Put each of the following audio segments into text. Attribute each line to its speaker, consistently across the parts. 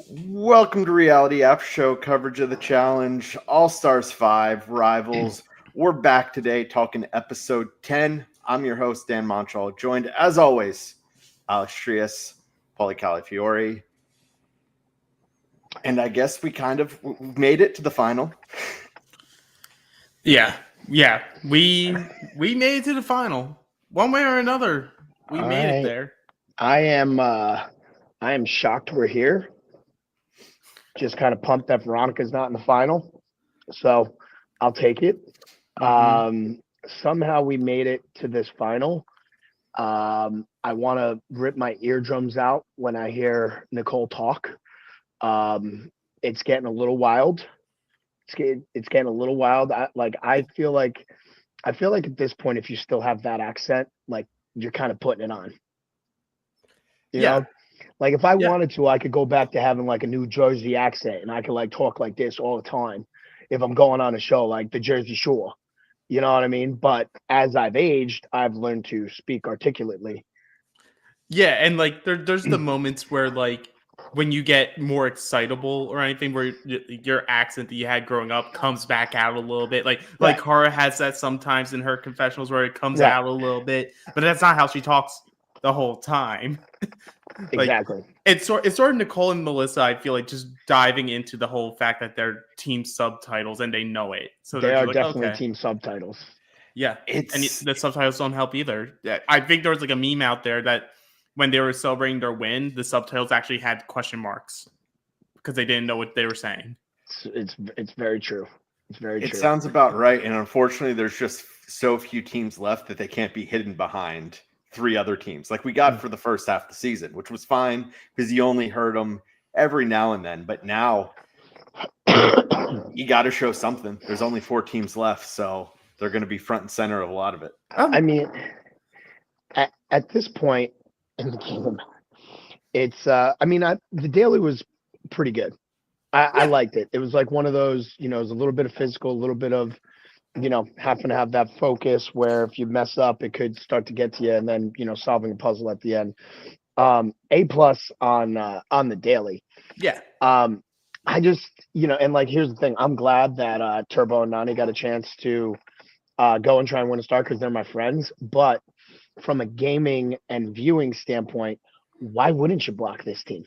Speaker 1: Welcome to Reality After Show coverage of the challenge. All Stars 5 Rivals. We're back today talking episode 10. I'm your host, Dan Montchal, joined as always, Alex Trias, Paulie Calafiore. And I guess we kind of made it to the final.
Speaker 2: Yeah. We made it to the final. One way or another, we made it there.
Speaker 3: I am shocked we're here. Just kind of pumped that Veronica's not in the final. So I'll take it. Somehow we made it to this final. I want to rip my eardrums out when I hear Nicole talk. It's getting a little wild. It's getting a little wild. I feel like at this point, if you still have that accent, like you're kind of putting it on. You know? Like if I wanted to, I could go back to having like a New Jersey accent and I could like talk like this all the time if I'm going on a show like the Jersey Shore. You know what I mean? But as I've aged, I've learned to speak articulately.
Speaker 2: Yeah, and like there's the moments where like when you get more excitable or anything where your accent that you had growing up comes back out a little bit. Like Cara has that sometimes in her confessionals where it comes out a little bit, but that's not how she talks the whole time.
Speaker 3: Exactly.
Speaker 2: It's sort of Nicole and Melissa, I feel like, just diving into the whole fact that they're team subtitles and they know it. So
Speaker 3: they are
Speaker 2: like,
Speaker 3: definitely team subtitles.
Speaker 2: Yeah. And the subtitles don't help either. I think there was like a meme out there that when they were celebrating their win, the subtitles actually had question marks because they didn't know what they were saying.
Speaker 3: It's very true. It's very true.
Speaker 1: It sounds about right. And unfortunately, there's just so few teams left that they can't be hidden behind three other teams like we got for the first half of the season, which was fine because you only heard them every now and then. But now you got to show something. There's only 4 teams left, so they're going to be front and center of a lot of it.
Speaker 3: I mean, at this point in the game, it's the daily was pretty good. I liked it. It was like one of those, it was a little bit of physical, a little bit of having to have that focus where if you mess up, it could start to get to you, and then solving a puzzle at the end. A+ on the daily.
Speaker 2: Yeah.
Speaker 3: I just and like here's the thing. I'm glad that Turbo and Nani got a chance to go and try and win a star because they're my friends. But from a gaming and viewing standpoint, why wouldn't you block this team?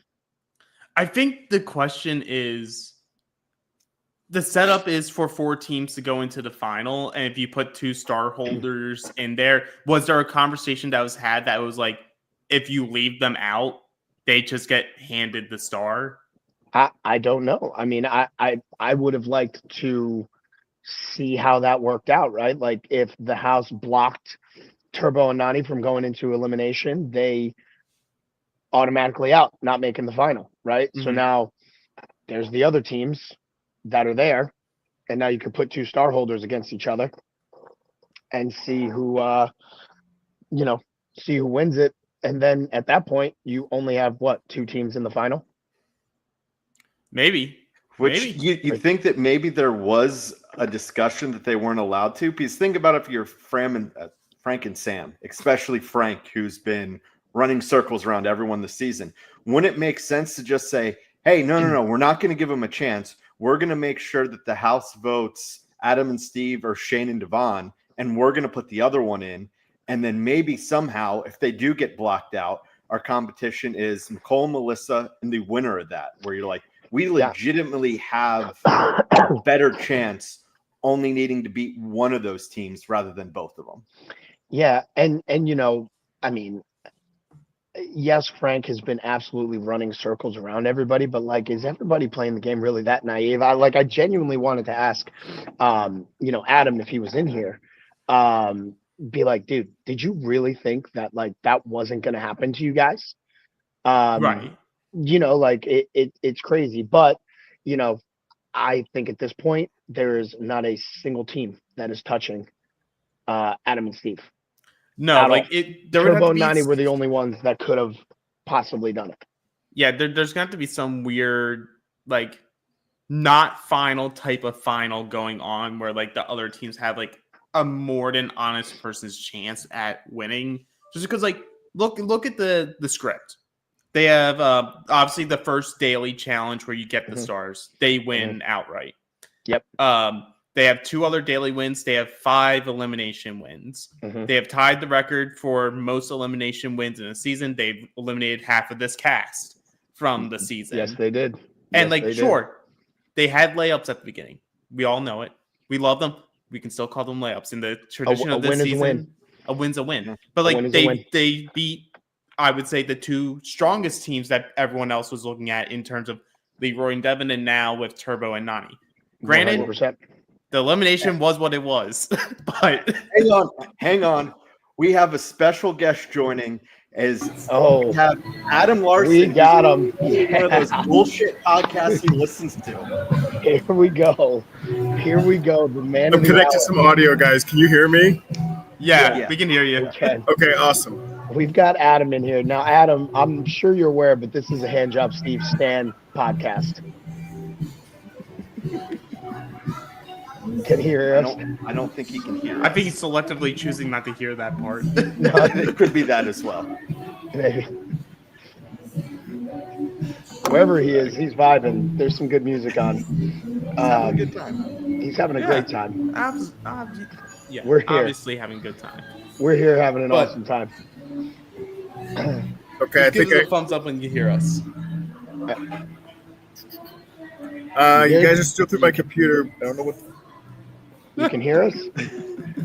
Speaker 2: I think the question is, the setup is for 4 teams to go into the final, and if you put 2 star holders in there, was there a conversation that was had that was like, if you leave them out, they just get handed the star?
Speaker 3: I don't know. I mean, I would have liked to see how that worked out, right? Like if the house blocked Turbo and Nani from going into elimination, they automatically out, not making the final, right? So now there's the other teams that are there, and now you can put 2 star holders against each other and see who see who wins it. And then at that point you only have 2 teams in the final.
Speaker 2: Maybe
Speaker 1: you think that maybe there was a discussion that they weren't allowed to, because think about if you're Frank and Sam, especially Frank, who's been running circles around everyone this season. Wouldn't it make sense to just say, hey, no, we're not going to give them a chance. We're going to make sure that the house votes Adam and Steve or Shane and Devon, and we're going to put the other one in. And then maybe somehow, if they do get blocked out, our competition is Nicole and Melissa and the winner of that, where you're like, we legitimately have a better chance only needing to beat one of those teams rather than both of them.
Speaker 3: Yeah. And I mean, yes, Frank has been absolutely running circles around everybody, but like, is everybody playing the game really that naive? I genuinely wanted to ask, Adam, if he was in here, be like, dude, did you really think that like that wasn't going to happen to you guys?
Speaker 2: Right.
Speaker 3: It's crazy, but I think at this point there is not a single team that is touching Adam and Steve.
Speaker 2: No, like
Speaker 3: Turbo and Nani were the only ones that could have possibly done it.
Speaker 2: Yeah, there's going to be some weird, like, not final type of final going on where like the other teams have like a more than honest person's chance at winning. Just because, like, look at the script. They have obviously the first daily challenge where you get the stars. They win outright.
Speaker 3: Yep.
Speaker 2: They have 2 other daily wins. They have 5 elimination wins. They have tied the record for most elimination wins in a season. They've eliminated half of this cast from the season.
Speaker 3: Yes, they did.
Speaker 2: And they had layups at the beginning. We all know it. We love them. We can still call them layups. In the tradition of this season, a win's a win. But like they beat, I would say, the 2 strongest teams that everyone else was looking at in terms of Leroy and Devin, and now with Turbo and Nani. Granted,
Speaker 3: 100%.
Speaker 2: The elimination was what it was. But
Speaker 1: hang on. We have a special guest joining we have Adam Larson.
Speaker 3: We got him.
Speaker 1: One of those bullshit podcasts he listens to.
Speaker 3: Here we go. The man.
Speaker 4: I'm connected to some audio, guys. Can you hear me?
Speaker 2: Yeah, we can hear you.
Speaker 4: Okay, awesome.
Speaker 3: We've got Adam in here. Now, Adam, I'm sure you're aware, but this is a Handjob Steve Stan podcast. Can he hear us?
Speaker 1: I don't think he can hear us.
Speaker 2: I think he's selectively choosing not to hear that part.
Speaker 1: No, it could be that as well.
Speaker 3: Maybe. Wherever he is, he's vibing. There's some good music on.
Speaker 1: He's having a good time.
Speaker 3: He's having a great time.
Speaker 2: Yeah,
Speaker 3: we're here.
Speaker 2: Obviously having a good time.
Speaker 3: We're here having an awesome time.
Speaker 4: Okay,
Speaker 2: give us a thumbs up when you hear us.
Speaker 4: You guys are still through my computer. I don't know what.
Speaker 3: You can hear us?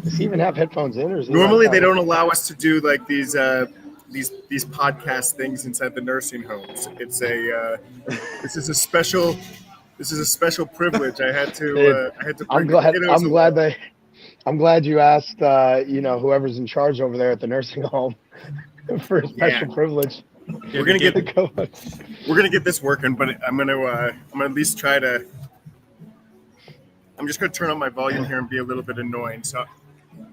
Speaker 3: Does he even have headphones in? Or is
Speaker 4: normally they don't allow us to do like these podcast things inside the nursing homes. It's this is a special privilege. I had to.
Speaker 3: I'm glad you asked. Whoever's in charge over there at the nursing home for a special privilege.
Speaker 4: We're gonna get this working, but I'm gonna at least try to. I'm just going to turn on my volume here and be a little bit annoying. So,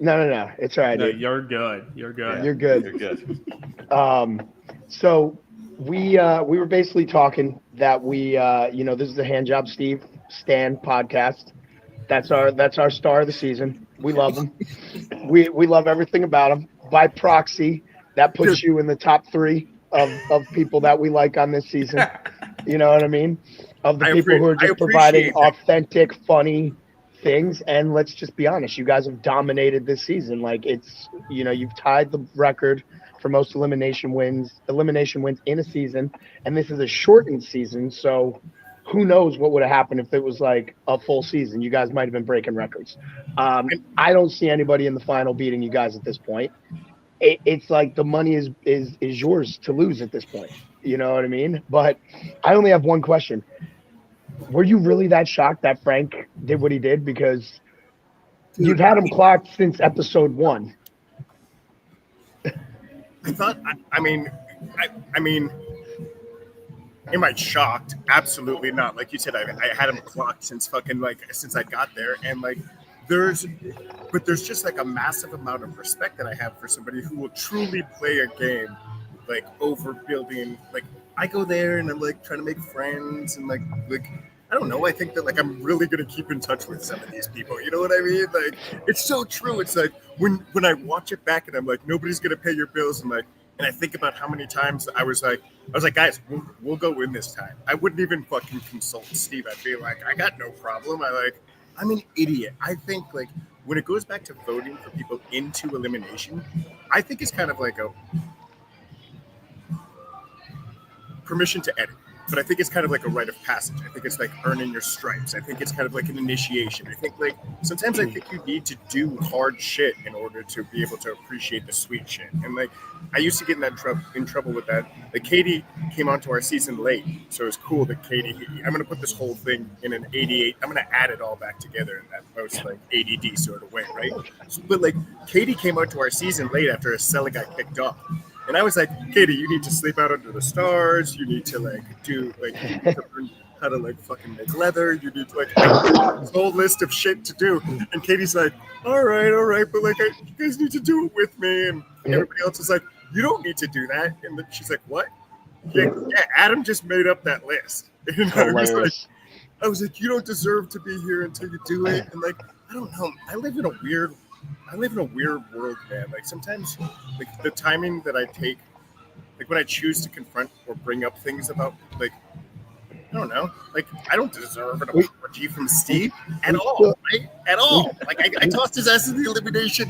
Speaker 3: no, it's all right.
Speaker 2: No, you're good. You're good.
Speaker 3: You're good. So we were basically talking that this is the Handjob Steve Stan podcast. That's our star of the season. We love him. We love everything about him. By proxy, that puts you in the top 3 of people that we like on this season. You know what I mean? Of the people who are just providing authentic, funny things. And let's just be honest, you guys have dominated this season. Like you've tied the record for most elimination wins in a season. And this is a shortened season. So who knows what would have happened if it was like a full season. You guys might have been breaking records. I don't see anybody in the final beating you guys at this point. It's like the money is yours to lose at this point. You know what I mean? But I only have one question. Were you really that shocked that Frank did what he did? Because you've had him clocked since episode 1.
Speaker 4: I thought, I mean, am I shocked? Absolutely not. Like you said, I had him clocked since I got there. And there's just like a massive amount of respect that I have for somebody who will truly play a game like over building. Like I go there and I'm like trying to make friends and like I don't know. I think that like I'm really gonna keep in touch with some of these people. You know what I mean? Like it's so true. It's like when I watch it back and I'm like, nobody's gonna pay your bills. And I think about how many times I was like, guys, we'll go in this time. I wouldn't even fucking consult Steve. I'd be like, I got no problem. I'm an idiot. I think like when it goes back to voting for people into elimination, I think it's kind of like a permission to edit. But I think it's kind of like a rite of passage. I think it's like earning your stripes. I think it's kind of like an initiation. I think like sometimes I think you need to do hard shit in order to be able to appreciate the sweet shit. And like I used to get in trouble with that. Like Katie came onto our season late, so it's cool that Katie. I'm gonna put this whole thing in an 88. I'm gonna add it all back together in that most like ADD sort of way, right? But like Katie came onto our season late after Estella got kicked off. And I was like, Katie, you need to sleep out under the stars. You need to learn how to like fucking make leather. You need to this whole list of shit to do. And Katie's like, all right, but like you guys need to do it with me. And everybody else is like, you don't need to do that. And then she's like, what? Yeah, Adam just made up that list. And I was like, you don't deserve to be here until you do it. And like, I don't know. I live in a weird world, man. Like sometimes like the timing that I take like when I choose to confront or bring up things about like I don't know, like I don't deserve an apology from Steve at all, right? At all. Like I tossed his ass in the elimination.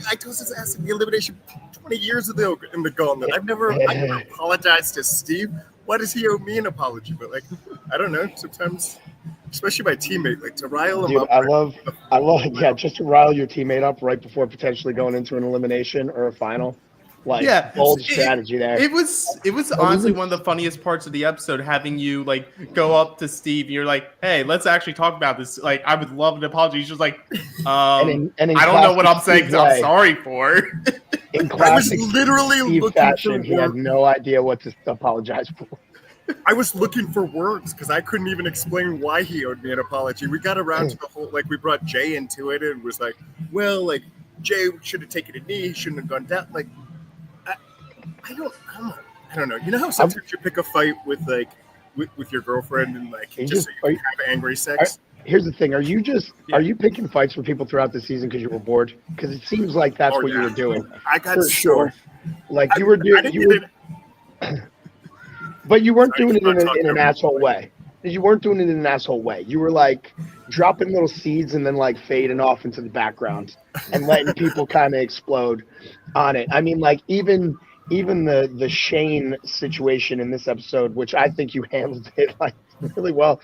Speaker 4: I tossed his ass in the elimination 20 years ago in the gauntlet. I never apologized to Steve. Why does he owe me an apology? But like, I don't know. Sometimes, especially my teammate, like to rile him up.
Speaker 3: I love, just to rile your teammate up right before potentially going into an elimination or a final. Like, bold strategy there.
Speaker 2: It was honestly one of the funniest parts of the episode, having you like go up to Steve and you're like, "Hey, let's actually talk about this. Like, I would love an apology." He's just like, I don't know what I'm saying because I'm sorry for.
Speaker 3: In classic
Speaker 4: I was literally
Speaker 3: Steve
Speaker 4: looking
Speaker 3: fashion,
Speaker 4: for
Speaker 3: he had no idea what to apologize for.
Speaker 4: I was looking for words because I couldn't even explain why he owed me an apology. We got around to the whole, like, we brought Jay into it and was like, well, like, Jay should have taken a knee. He shouldn't have gone down. Like, I don't know. You know how sometimes you pick a fight with like with your girlfriend and like just so you can have angry sex?
Speaker 3: Here's the thing: are you picking fights with people throughout the season because you were bored? Because it seems like that's what you were doing.
Speaker 4: I got for sure.
Speaker 3: Like you were doing, but you weren't doing it in an asshole way. You weren't doing it in an asshole way. You were like dropping little seeds and then like fading off into the background and letting people kind of explode on it. I mean, like even the Shane situation in this episode, which I think you handled it like really well,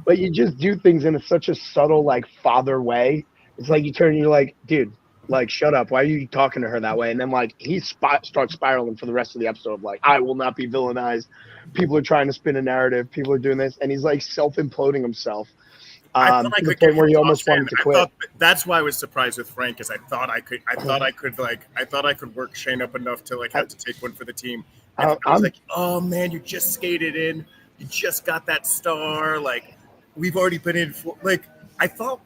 Speaker 3: but you just do things in such a subtle, like father way. It's like you turn and you're like, dude, like, shut up. Why are you talking to her that way? And then like he starts spiraling for the rest of the episode of like, I will not be villainized. People are trying to spin a narrative. People are doing this. And he's like self-imploding himself. To the point where he almost wanted to quit.
Speaker 4: That's why I was surprised with Frank, because I thought I could work Shane up enough to like have to take one for the team. I was like, oh man, you just skated in, you just got that star. Like we've already been in for like I thought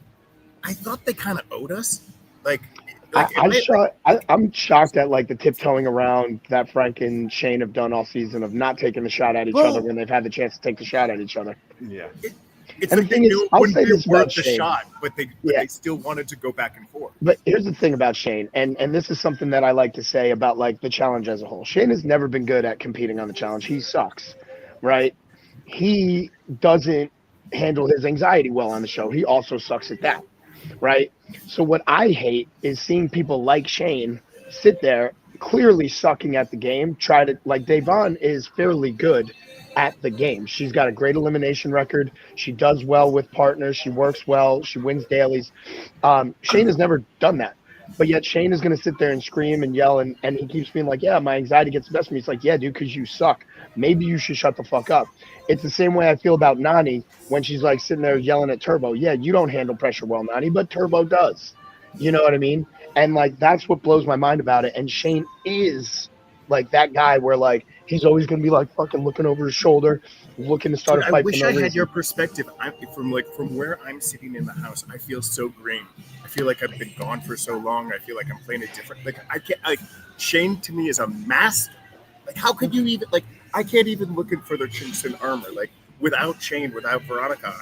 Speaker 4: they kind of owed us.
Speaker 3: I'm shocked at like the tiptoeing around that Frank and Shane have done all season of not taking the shot at each other when they've had the chance to take the shot at each other.
Speaker 1: Yeah.
Speaker 4: It's like they knew it wouldn't be worth the shot, but they still wanted to go back and forth.
Speaker 3: But here's the thing about Shane, and this is something that I like to say about like the challenge as a whole. Shane has never been good at competing on the challenge. He sucks, right? He doesn't handle his anxiety well on the show. He also sucks at that, right? So what I hate is seeing people like Shane sit there clearly sucking at the game, try to like Devon is fairly good at the game. She's got a great elimination record. She does well with partners. She works well. She wins dailies. Shane has never done that. But yet Shane is going to sit there and scream and yell, and he keeps being like, yeah, my anxiety gets the best of me. It's like, yeah, dude, because you suck. Maybe you should shut the fuck up. It's the same way I feel about Nani when she's like sitting there yelling at Turbo. Yeah, you don't handle pressure well, Nani, but Turbo does. You know what I mean? And like that's what blows my mind about it. And Shane is like that guy where like he's always gonna be like fucking looking over his shoulder, looking to start a fight.
Speaker 4: I wish I had your perspective. From where I'm sitting in the house, I feel so green. I feel like I've been gone for so long. I feel like I'm playing a different. Like I can't. Like Shane to me is a master. Like how could you even like? I can't even look in for the chinks in armor. Like without Shane, without Veronica,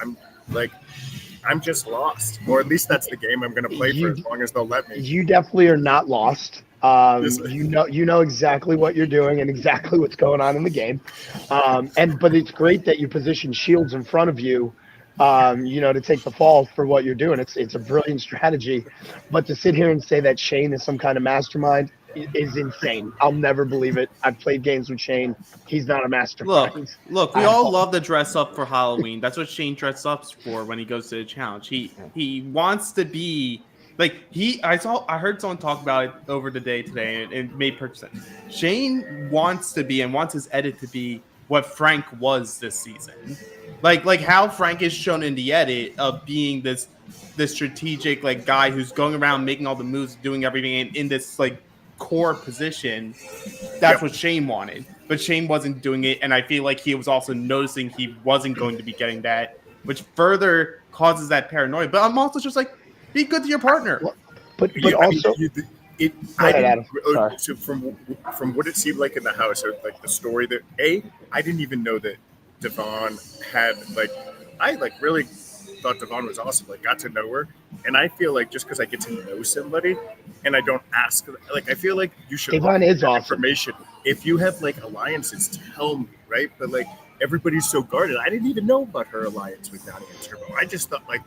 Speaker 4: I'm just lost. Or at least that's the game I'm going to play for as long as they'll let me.
Speaker 3: You definitely are not lost. You know exactly what you're doing and exactly what's going on in the game. But it's great that you position shields in front of you, to take the fall for what you're doing. It's a brilliant strategy. But to sit here and say that Shane is some kind of mastermind is insane. I'll never believe it. I've played games with Shane. He's not a mastermind.
Speaker 2: Look, we all love to dress up for Halloween. That's what Shane dresses up for when he goes to the challenge. He wants to be like I heard someone talk about it over the day today, and it made perfect sense. Shane wants to be and wants his edit to be what Frank was this season. Like how Frank is shown in the edit of being this strategic like guy who's going around making all the moves, doing everything in this like core position. That's what Shane wanted, but Shane wasn't doing it, and I feel like he was also noticing he wasn't going to be getting that, which further causes that paranoia. But I'm also just like, be good to your partner.
Speaker 3: But also,
Speaker 4: so from what it seemed like in the house, or like the story that I didn't even know that Devon had I really thought Devon was awesome. Like got to know her, And I feel like just because I get to know somebody and I don't ask, like, I feel like you should
Speaker 3: Devon is awesome.
Speaker 4: information. If you have like alliances, tell me, right? But like everybody's so guarded. I didn't even know about her alliance with Donnie and Turbo. I just thought like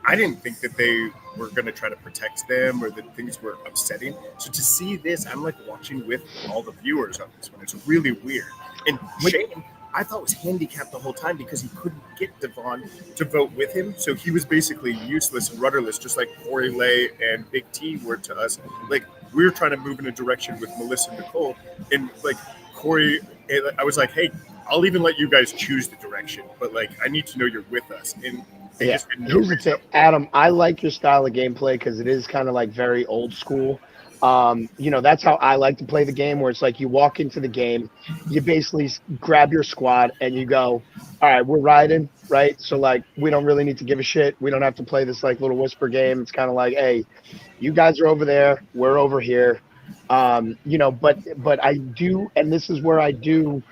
Speaker 4: I didn't think that they were going to try to protect them or that things were upsetting. So to see this, I'm like watching with all the viewers on this one. It's really weird. And Shane, I thought was handicapped the whole time because he couldn't get Devon to vote with him. So he was basically useless and rudderless, just like Corey Lay and Big T were to us. Like we were trying to move in a direction with Melissa and Nicole. And like Corey, I was like, hey, I'll even let you guys choose the direction. But like, I need to know you're with us. And
Speaker 3: yeah, here's the thing, Adam. I like your style of gameplay because it is kind of like very old school. That's how I like to play the game, where it's like you walk into the game, you basically grab your squad and you go, all right, we're riding, right? So like, we don't really need to give a shit. We don't have to play this like little whisper game. It's kind of like, hey, you guys are over there, we're over here. But I do, and this is where I do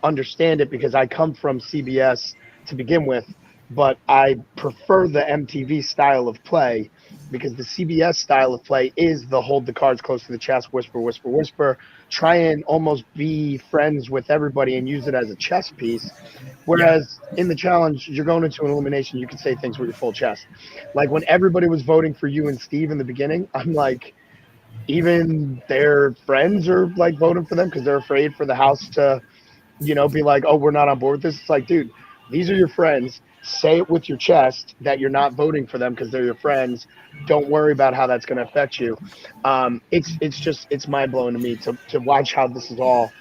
Speaker 3: understand it because I come from CBS to begin with. But I prefer the MTV style of play because the CBS style of play is the hold the cards close to the chest, whisper, whisper, whisper, try and almost be friends with everybody and use it as a chess piece. Whereas in the challenge, you're going into an elimination, you can say things with your full chest. Like when everybody was voting for you and Steve in the beginning, I'm like, even their friends are like voting for them because they're afraid for the house to, be like, oh, we're not on board with this. It's like, dude, these are your friends. Say it with your chest that you're not voting for them because they're your friends. Don't worry about how that's going to affect you. It's mind blowing to me to watch how this is all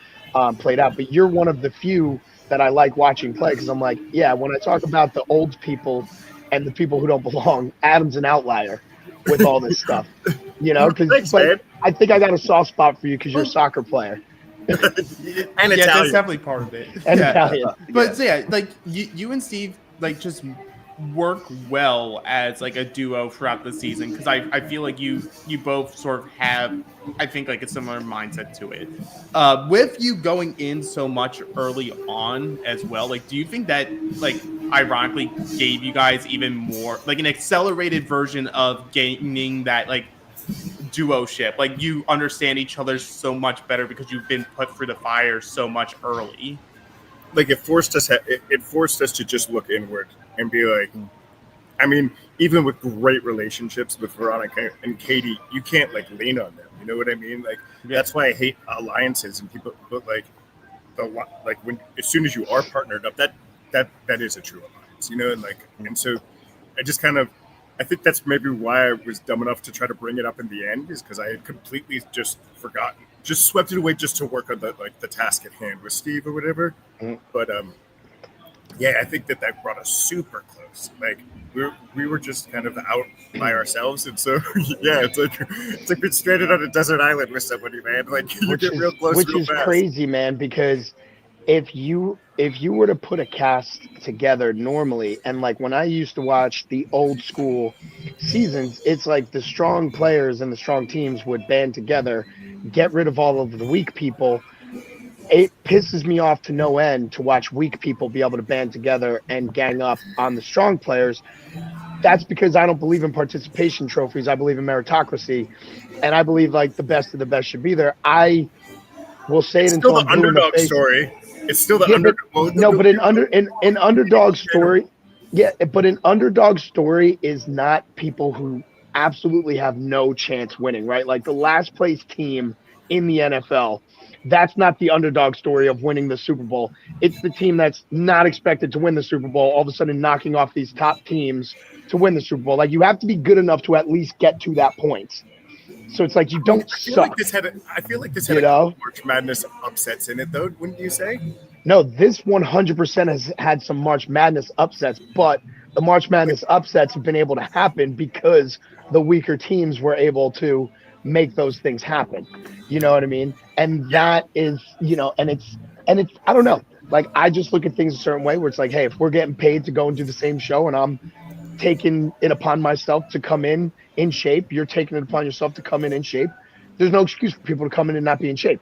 Speaker 3: played out. But you're one of the few that I like watching play because I'm like, yeah, when I talk about the old people and the people who don't belong, Adam's an outlier with all this stuff. Because I think I got a soft spot for you because you're a soccer player.
Speaker 4: And Italian.
Speaker 2: That's definitely part of it.
Speaker 3: And Italian.
Speaker 2: But like you and Steve like just work well as like a duo throughout the season because I feel like you both sort of have I think like a similar mindset to it. With you going in so much early on as well, like do you think that like ironically gave you guys even more like an accelerated version of gaining that like duo-ship? Like you understand each other so much better because you've been put through the fire so much early.
Speaker 4: Like it forced us to just look inward and be like, I mean, even with great relationships with Veronica and Katie, you can't like lean on them. You know what I mean? Like that's why I hate alliances and people. But like when as soon as you are partnered up, that is a true alliance. And so I just kind of. I think that's maybe why I was dumb enough to try to bring it up in the end is because I had completely just forgotten, just swept it away just to work on the task at hand with Steve or whatever. Mm-hmm. But I think that brought us super close. Like we were just kind of out by ourselves, and so it's like being stranded on a desert island with somebody, man. Like you get real close,
Speaker 3: which is
Speaker 4: fast.
Speaker 3: Crazy, man, because if you were to put a cast together normally, and like when I used to watch the old school seasons, it's like the strong players and the strong teams would band together, get rid of all of the weak people. It pisses me off to no end to watch weak people be able to band together and gang up on the strong players. That's because I don't believe in participation trophies. I believe in meritocracy, and I believe like the best of the best should be there. I will say it until I'm blue in the face.
Speaker 4: Story. It's still the underdog.
Speaker 3: No, but an underdog story. Yeah, but an underdog story is not people who absolutely have no chance winning, right? Like the last place team in the NFL, that's not the underdog story of winning the Super Bowl. It's the team that's not expected to win the Super Bowl, all of a sudden knocking off these top teams to win the Super Bowl. Like you have to be good enough to at least get to that point. So it's like you don't suck.
Speaker 4: I feel like this had March Madness upsets in it, though. Wouldn't you say?
Speaker 3: No, this 100% has had some March Madness upsets, but the March Madness upsets have been able to happen because the weaker teams were able to make those things happen. You know what I mean? And that is, and it's I don't know. Like I just look at things a certain way where it's like, hey, if we're getting paid to go and do the same show and I'm taking it upon myself to come in shape, you're taking it upon yourself to come in shape. There's no excuse for people to come in and not be in shape.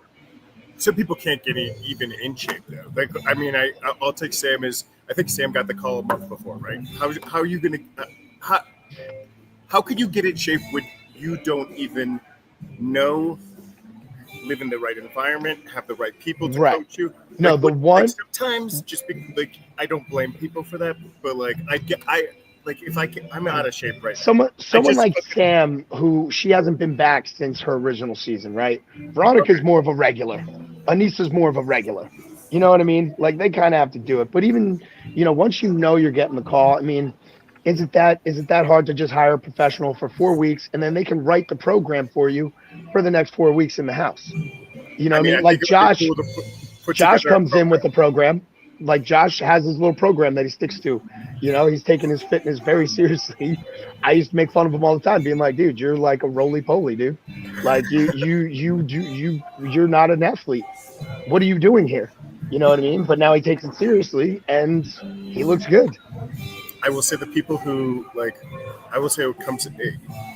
Speaker 4: Some people can't get even in shape though. Like, I mean, I'll take Sam I think Sam got the call a month before, right? How are you gonna how could you get in shape when you don't even know, live in the right environment, have the right people to coach you?
Speaker 3: No,
Speaker 4: like,
Speaker 3: the one
Speaker 4: sometimes just like I don't blame people for that, but like if I can, I'm out of shape right now.
Speaker 3: Someone like Sam, who she hasn't been back since her original season, right? Veronica's more of a regular. Anissa's more of a regular. You know what I mean? Like they kind of have to do it. But even, once you know you're getting the call, I mean, is it that hard to just hire a professional for 4 weeks and then they can write the program for you for the next 4 weeks in the house? You know what I mean? Like Josh comes in with the program. Like Josh has his little program that he sticks to. He's taking his fitness very seriously. I used to make fun of him all the time, being like, "Dude, you're like a roly-poly, dude. Like you're not an athlete. What are you doing here?" You know what I mean? But now he takes it seriously, and he looks good.
Speaker 4: I will say the people who it comes.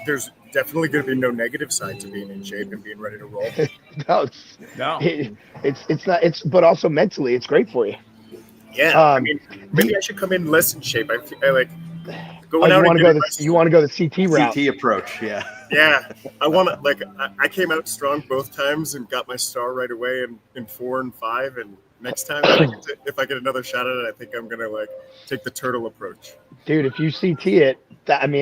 Speaker 4: There's definitely going to be no negative side to being in shape and being ready to roll.
Speaker 2: No.
Speaker 3: It's not. But also mentally, it's great for you.
Speaker 4: Yeah, I mean, maybe I should come in less in shape. I like going out.
Speaker 3: You want to go the CT route?
Speaker 1: CT approach, yeah.
Speaker 4: Yeah, I want to I came out strong both times and got my star right away in 4 and 5. And next time, if I get another shot at it, I think I'm gonna take the turtle approach.
Speaker 3: Dude, if you CT it,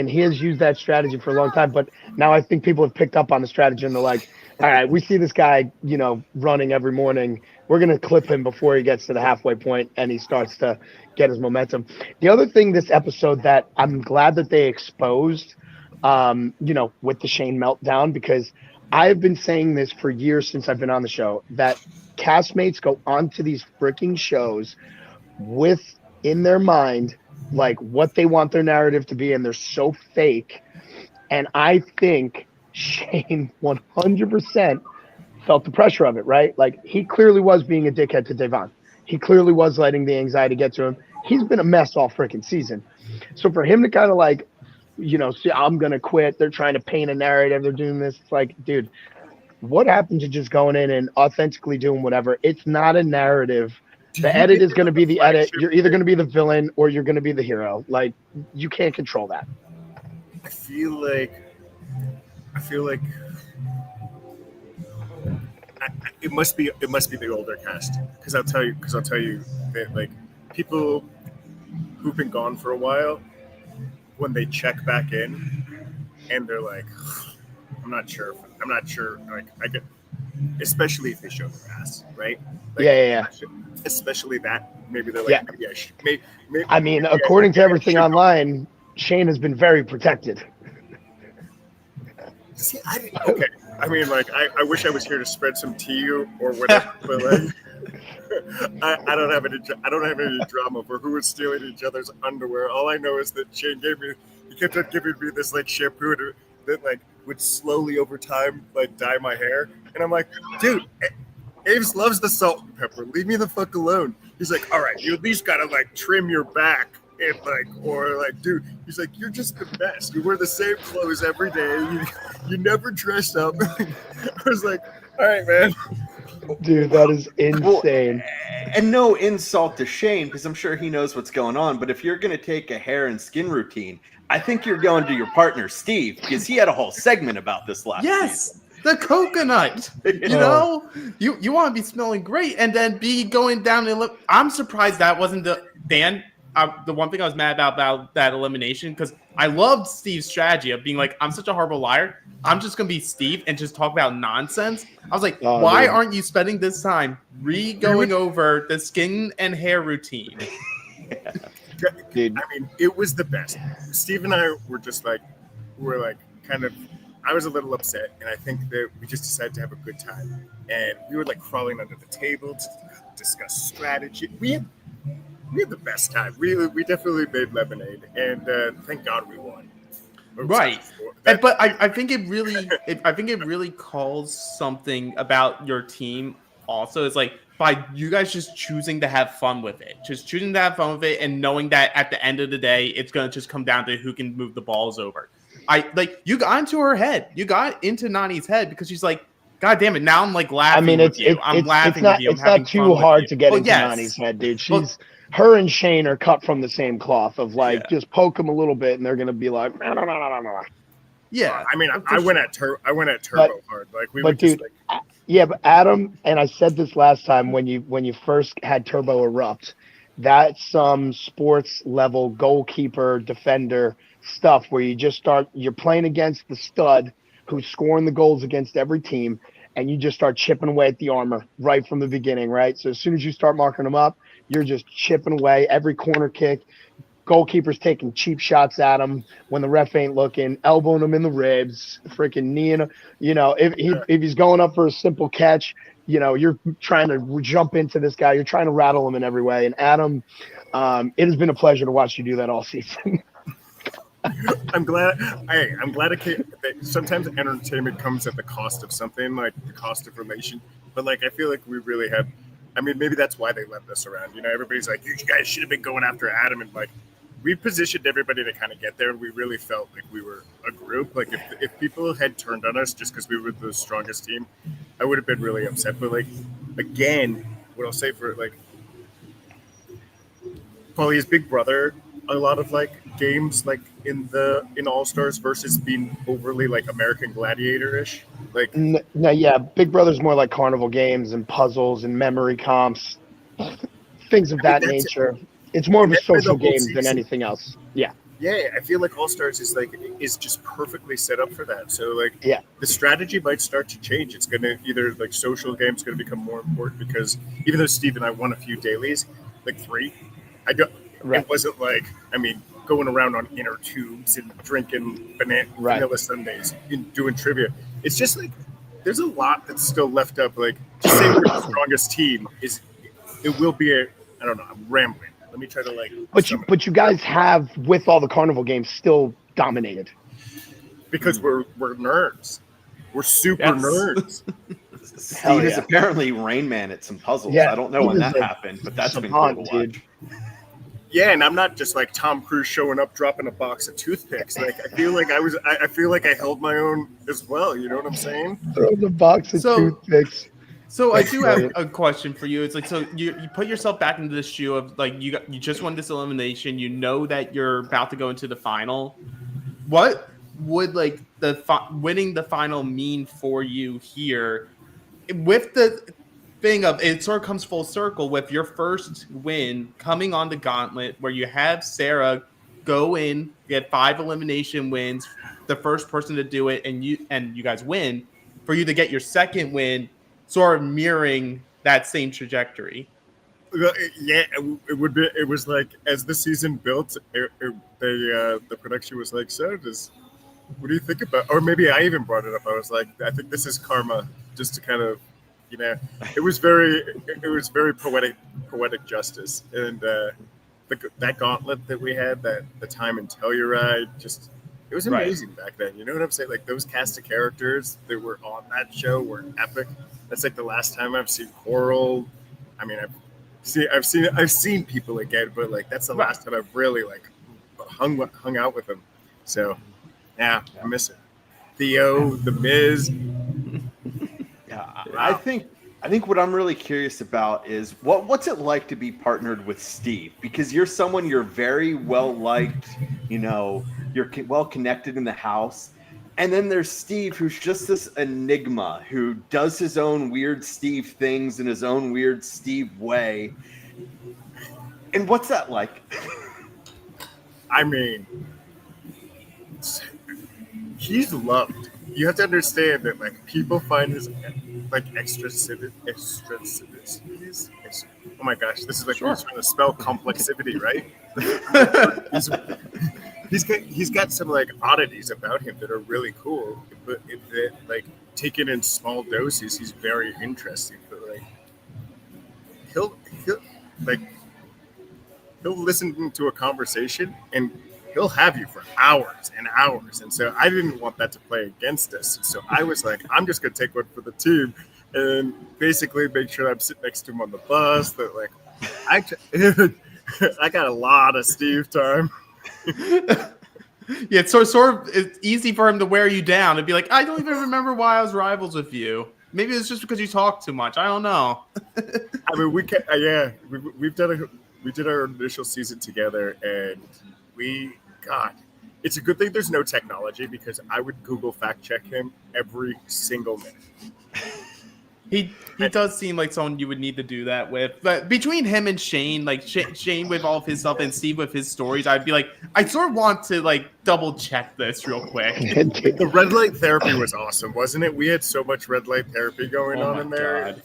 Speaker 3: he has used that strategy for a long time. But now I think people have picked up on the strategy and they're like, all right, we see this guy, running every morning. We're going to clip him before he gets to the halfway point and he starts to get his momentum. The other thing this episode that I'm glad that they exposed, with the Shane meltdown, because I've been saying this for years since I've been on the show, that castmates go onto these freaking shows with in their mind, like what they want their narrative to be. And they're so fake. And I think Shane 100% felt the pressure of it, right? Like he clearly was being a dickhead to Devon. He clearly was letting the anxiety get to him. He's been a mess all freaking season. So for him to kind of say, I'm going to quit. They're trying to paint a narrative. They're doing this. It's like, dude, what happened to just going in and authentically doing whatever? It's not a narrative. The edit is going to be the edit. You're either going to be the villain or you're going to be the hero. Like you can't control that.
Speaker 4: I feel like it must be the older cast, because I'll tell you that people who've been gone for a while, when they check back in and they're like, I'm not sure I get, especially if they show their ass, right?
Speaker 3: Yeah.
Speaker 4: Especially that, maybe they're like, maybe I should. Maybe
Speaker 3: according to everything online, Shane has been very protected.
Speaker 4: See, okay. I mean, I wish I was here to spread some tea or whatever, but I don't have any drama for who was stealing each other's underwear. All I know is that Shane kept on giving me this shampoo that would slowly over time dye my hair, and I'm like, dude, Aves loves the salt and pepper. Leave me the fuck alone. He's like, all right, you at least gotta trim your back. And dude, he's like, you're just the best. You wear the same clothes every day. You never dress up. I was like, all right, man.
Speaker 3: Dude, that is insane.
Speaker 1: And no insult to Shane, because I'm sure he knows what's going on. But if you're going to take a hair and skin routine, I think you're going to your partner, Steve, because he had a whole segment about this last season.
Speaker 2: The coconut. You want to be smelling great and then be going down and look. I'm surprised that wasn't Dan. The one thing I was mad about that elimination, because I loved Steve's strategy of being like, I'm such a horrible liar. I'm just going to be Steve and just talk about nonsense. I was like, why aren't you spending this time going over the skin and hair routine?
Speaker 3: Dude.
Speaker 4: I mean, it was the best. Steve and I were just kind of, I was a little upset, and I think that we just decided to have a good time. And we were crawling under the table to discuss strategy. We had the best time. We definitely made lemonade, and thank God we won.
Speaker 2: Right, but I think it really calls something about your team. Also, it's by you guys just choosing to have fun with it, and knowing that at the end of the day, it's gonna just come down to who can move the balls over. You got into her head. You got into Nani's head because she's like, God damn it! Now I'm laughing with you. I'm laughing with you.
Speaker 3: It's not too hard to get into Nani's head, dude. Her and Shane are cut from the same cloth of just poke them a little bit and they're going to be like, no.
Speaker 2: Yeah.
Speaker 4: I mean, I went at turbo hard. Like we
Speaker 3: but
Speaker 4: would just
Speaker 3: dude,
Speaker 4: like
Speaker 3: yeah, but Adam, and I said this last time when you first had Turbo erupt, that's some sports level goalkeeper defender stuff where you're playing against the stud who's scoring the goals against every team, and you just start chipping away at the armor right from the beginning, right? So as soon as you start marking them up, you're just chipping away every corner kick. Goalkeeper's taking cheap shots at him when the ref ain't looking, elbowing him in the ribs, freaking kneeing. If he's going up for a simple catch, you're trying to jump into this guy. You're trying to rattle him in every way. And Adam, it has been a pleasure to watch you do that all season.
Speaker 4: I'm glad. I'm glad it came. Sometimes entertainment comes at the cost of something, like the cost of relation. But like, I feel like we really have. I mean, maybe that's why they left us around. Everybody's like, you guys should have been going after Adam, and like, we positioned everybody to kind of get there. And we really felt like we were a group. Like, if people had turned on us just because we were the strongest team, I would have been really upset. But like, again, what I'll say for like, Paulie, his big brother, a lot of like games like in All Stars versus being overly like American Gladiator-ish. Like
Speaker 3: No, yeah, Big Brother's more like carnival games and puzzles and memory comps, things of that nature. It's more of a social game than anything else. Yeah.
Speaker 4: Yeah, I feel like All Stars is just perfectly set up for that. So like,
Speaker 3: yeah,
Speaker 4: the strategy might start to change. It's gonna either like social games going to become more important because even though Steve and I won a few dailies, like 3, I don't. Right. It wasn't like, I mean, going around on inner tubes and drinking vanilla sundaes and doing trivia. It's just like there's a lot that's still left up. Like, just say we're the strongest team it will be I don't know. I'm rambling. Let me try to like.
Speaker 3: But you guys have, with all the carnival games, still dominated.
Speaker 4: Because we're nerds. We're super nerds.
Speaker 1: Steve is apparently Rain Man at some puzzles. Yeah, I don't know when that happened, but that's been cool to watch. Dude.
Speaker 4: Yeah, and I'm not just like Tom Cruise showing up, dropping a box of toothpicks. Like I feel like I held my own as well. You know what I'm saying?
Speaker 3: Throw the box of toothpicks.
Speaker 2: So I do have a question for you. It's like, so you put yourself back into the shoe of like you just won this elimination. You know that you're about to go into the final. What would like winning the final mean for you here? With the thing of it sort of comes full circle with your first win coming on the gauntlet where you have Sarah go in, get 5 elimination wins, the first person to do it, and you guys win. For you to get your second win, sort of mirroring that same trajectory.
Speaker 4: Yeah, it would be. It was like as the season built, the production was like, "So, what do you think about?" Or maybe I even brought it up. I was like, "I think this is karma," just to kind of, it was very poetic justice, and that gauntlet that we had, that the time and Telluride, just it was amazing back then. You know what I'm saying? Like those cast of characters that were on that show were epic. That's like the last time I've seen Coral. I mean, I've seen people again, but like that's the last time I've really like hung out with them. So yeah, I miss it. Theo, The Miz.
Speaker 1: Yeah, I think what I'm really curious about is what's it like to be partnered with Steve? Because you're very well liked, you're well connected in the house. And then there's Steve, who's just this enigma who does his own weird Steve things in his own weird Steve way. And what's that like?
Speaker 4: I mean, he's loved. You have to understand that like people find his like eccentricities. Oh my gosh, this is like trying to spell complexity, right? He's got some like oddities about him that are really cool, but like taken in small doses, he's very interesting. But like he'll listen to a conversation and he'll have you for hours and hours. And so I didn't want that to play against us. So I was like, I'm just going to take one for the team and basically make sure I'm sitting next to him on the bus. That like, I got a lot of Steve time.
Speaker 2: Yeah, it's sort of it's easy for him to wear you down and be like, I don't even remember why I was rivals with you. Maybe it's just because you talk too much. I don't know.
Speaker 4: I mean, we did our initial season together, and it's a good thing there's no technology because I would Google fact check him every single minute.
Speaker 2: He does seem like someone you would need to do that with. But between him and Shane, like Shane with all of his stuff and Steve with his stories, I'd be like, I sort of want to like double check this real quick.
Speaker 4: The red light therapy was awesome, wasn't it? We had so much red light therapy going on in there.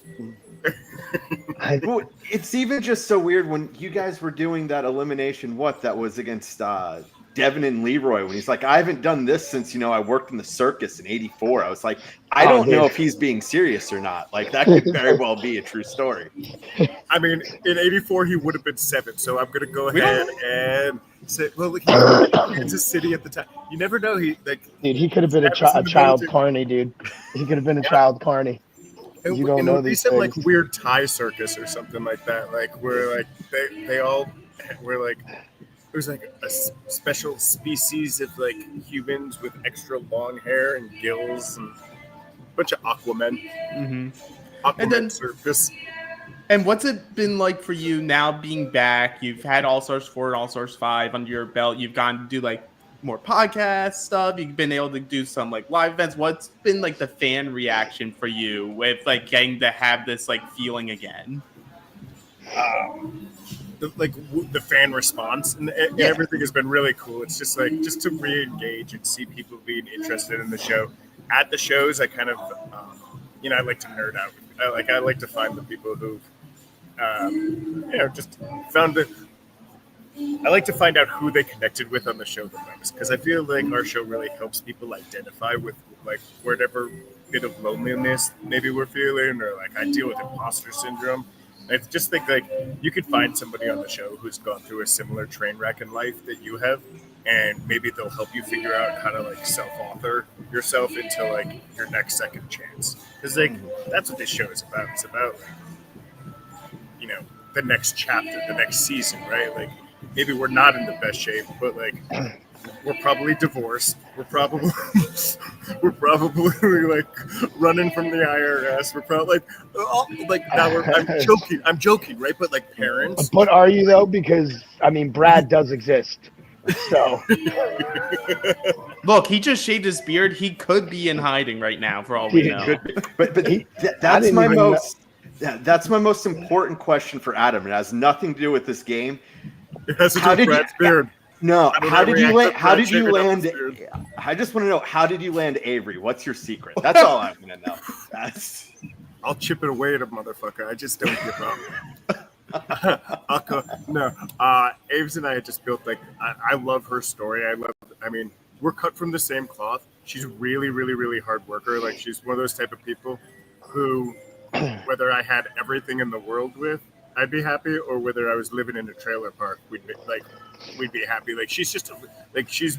Speaker 1: Well, it's even just so weird when you guys were doing that elimination. That was against Devin and Leroy, when he's like, I haven't done this since, I worked in the circus in '84. I was like, I don't know if he's being serious or not. Like, that could very well be a true story.
Speaker 4: I mean, in '84, he would have been 7. So I'm going to go ahead and say, well, he was in Kansas City at the time. You never know. Dude,
Speaker 3: he could have been a child carny, dude. He could have been a child carny. You don't know these things.
Speaker 4: Like weird Thai circus or something like that. Like, where like they all were like, it was like a special species of like humans with extra long hair and gills and a bunch of Aquamen.
Speaker 2: Mm-hmm.
Speaker 4: Aquaman
Speaker 2: And then
Speaker 4: circus.
Speaker 2: And what's it been like for you now being back? You've had All-Stars 4 and All-Stars 5 under your belt. You've gotten to do like more podcast stuff. You've been able to do some like live events. What's been like the fan reaction for you with like getting to have this like feeling again?
Speaker 4: The fan response and everything has been really cool. It's just like just to re-engage and see people being interested in the show. At the shows, I kind of, I like to nerd out. I like to find the people who, just found the. I like to find out who they connected with on the show the most because I feel like our show really helps people identify with like whatever bit of loneliness maybe we're feeling, or like I deal with imposter syndrome. I just think like you could find somebody on the show who's gone through a similar train wreck in life that you have, and maybe they'll help you figure out how to like self-author yourself into like your next second chance. Because like that's what this show is about. It's about like, the next chapter, the next season, right? Like maybe we're not in the best shape, but like we're probably divorced. We're probably like running from the IRS. We're probably I'm joking, right? But like parents.
Speaker 3: But are you though? Because I mean, Brad does exist. So
Speaker 2: look, he just shaved his beard. He could be in hiding right now for all we know.
Speaker 1: But that's my most important question for Adam. It has nothing to do with this game.
Speaker 4: It has to do with Brad's beard.
Speaker 1: No, how did you land? How did you land? I just want to know, how did you land Avery? What's your secret? That's all I want to know.
Speaker 4: I'll chip it away at a motherfucker. I just don't give up. No, Aves and I had just built like I love her story. I mean, we're cut from the same cloth. She's really, really, really hard worker. Like she's one of those type of people who, whether I had everything in the world with, I'd be happy, or whether I was living in a trailer park, we'd be happy. Like she's just she's.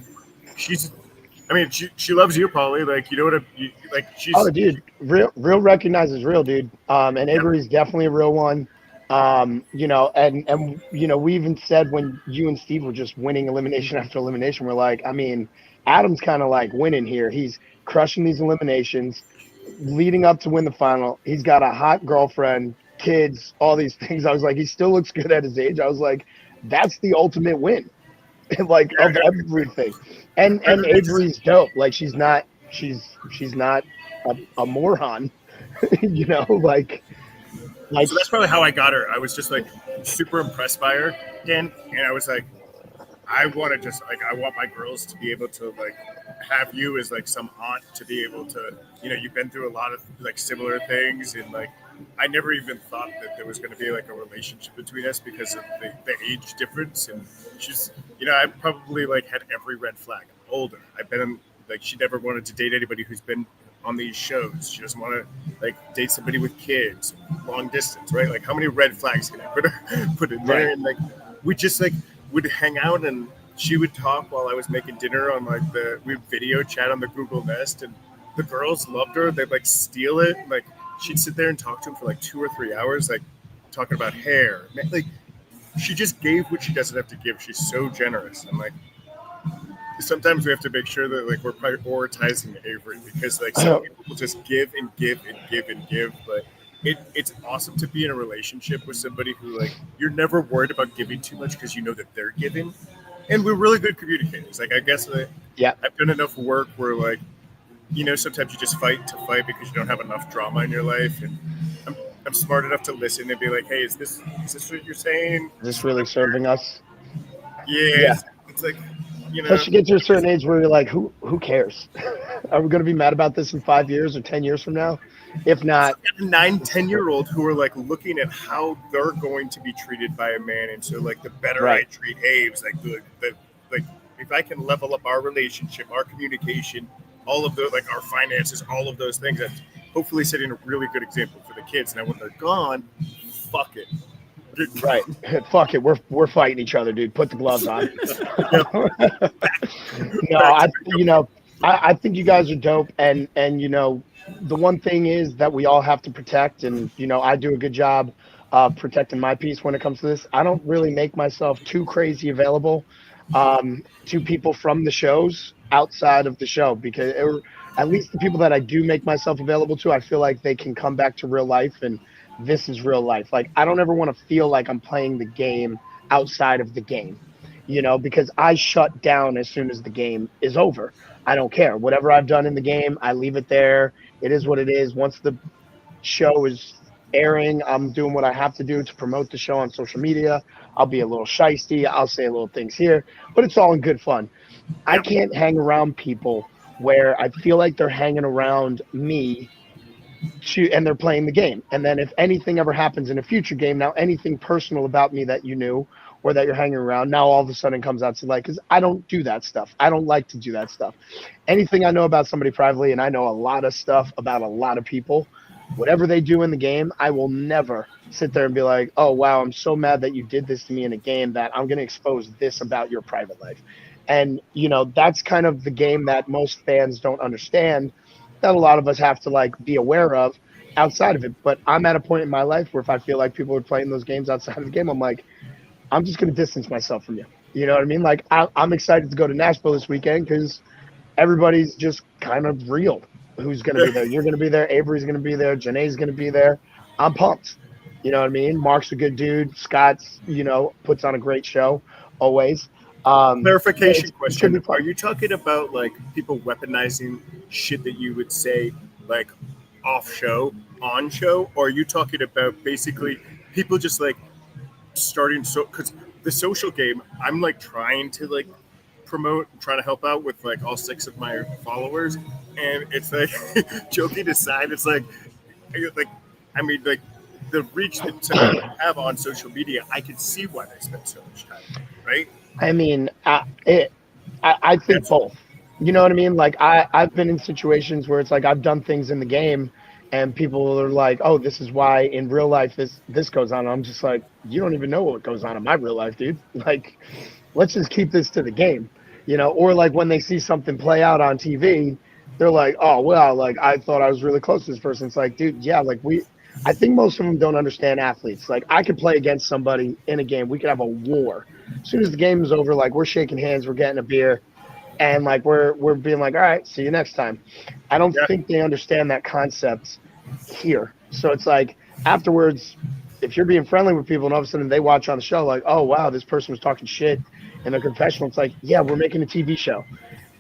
Speaker 4: I mean, she loves you, Paulie. Like, you know what? She's.
Speaker 3: Oh, dude, real recognizes real, dude. And Avery's definitely a real one. And we even said when you and Steve were just winning elimination after elimination, we're like, I mean, Adam's kind of like winning here. He's crushing these eliminations, leading up to win the final. He's got a hot girlfriend, kids, all these things. I was like, he still looks good at his age. I was like, that's the ultimate win, like of everything. And Avery's dope. Like she's not a moron, like.
Speaker 4: So that's probably how I got her. I was just like super impressed by her again, and I was like, I want my girls to be able to like have you as like some aunt to be able to, you've been through a lot of like similar things, and like I never even thought that there was going to be like a relationship between us because of the age difference. And she's, I probably like had every red flag. I'm older. I've been like, she never wanted to date anybody who's been on these shows. She doesn't want to like date somebody with kids, long distance, right? Like how many red flags can I put in there? Right. And like we just like would hang out, and she would talk while I was making dinner on like we video chat on the Google Nest, and the girls loved her. They'd like steal it. Like she'd sit there and talk to him for like 2 or 3 hours, like talking about hair. Like she just gave what she doesn't have to give. She's so generous. I'm like, sometimes we have to make sure that like we're prioritizing Avery, because like some people will just give and give and give and give. But it's awesome to be in a relationship with somebody who like you're never worried about giving too much because you know that they're giving, and we're really good communicators. Like I guess
Speaker 3: Yeah.
Speaker 4: I've done enough work where like, you know, sometimes you just fight to fight because you don't have enough drama in your life, and I'm smart enough to listen and be like, hey, is this what you're saying?
Speaker 3: Is this really serving us?
Speaker 4: Yeah. It's like, you know.
Speaker 3: Plus, you get to a certain age where you're like, who cares? Are we going to be mad about this in 5 years or 10 years from now? If not,
Speaker 4: a 9-10-year-old who are like looking at how they're going to be treated by a man, and so like the better I treat Aves, like the like if I can level up our relationship, our communication, all of the like our finances, all of those things, that's hopefully setting a really good example for the kids. Now when they're gone, fuck it.
Speaker 3: Right. Fuck it. We're fighting each other, dude. Put the gloves on. No, I think you guys are dope, and you know, the one thing is that we all have to protect, and you know, I do a good job protecting my peace when it comes to this. I don't really make myself too crazy available to people from the shows outside of the show, because at least the people that I do make myself available to, I feel like they can come back to real life, and this is real life. Like, I don't ever want to feel like I'm playing the game outside of the game, you know, because I shut down as soon as the game is over. I don't care. Whatever I've done in the game, I leave it there. It is what it is. Once the show is airing, I'm doing what I have to do to promote the show on social media. I'll be a little shysty. I'll say little things here, but it's all in good fun. I can't hang around people where I feel like they're hanging around me and they're playing the game. And then if anything ever happens in a future game, now anything personal about me that you knew or that you're hanging around, now all of a sudden comes out to light, because I don't do that stuff. I don't like to do that stuff. Anything I know about somebody privately, and I know a lot of stuff about a lot of people, whatever they do in the game, I will never sit there and be like, oh, wow, I'm so mad that you did this to me in a game that I'm going to expose this about your private life. And, you know, that's kind of the game that most fans don't understand, that a lot of us have to like be aware of outside of it. But I'm at a point in my life where if I feel like people are playing those games outside of the game, I'm like, I'm just going to distance myself from you. You know what I mean? Like, I'm excited to go to Nashville this weekend because everybody's just kind of real. Who's going to be there? You're going to be there. Avery's going to be there. Janae's going to be there. I'm pumped. You know what I mean? Mark's a good dude. Scott's, you know, puts on a great show always.
Speaker 4: Clarification question. Are you talking about like people weaponizing shit that you would say like off show, on show? Or are you talking about basically people just like starting because the social game, I'm like trying to like promote, trying to help out with like all 6 of my followers, and it's like joking aside, it's like I mean like the reach that some people have on social media, I can see why they spend so much time, right?
Speaker 3: I mean, I think both. You know what I mean? Like I've been in situations where it's like I've done things in the game and people are like, oh, this is why in real life this goes on. I'm just like, you don't even know what goes on in my real life, dude. Like, let's just keep this to the game, you know? Or like when they see something play out on TV, they're like, oh, well, like I thought I was really close to this person. It's like, dude, yeah, like I think most of them don't understand athletes. Like I could play against somebody in a game. We could have a war. As soon as the game is over, like we're shaking hands, we're getting a beer, and like we're being like, all right, see you next time. I don't think they understand that concept here. So it's like afterwards, if you're being friendly with people and all of a sudden they watch on the show, like, oh wow, this person was talking shit in their confessional. It's like, yeah, we're making a TV show.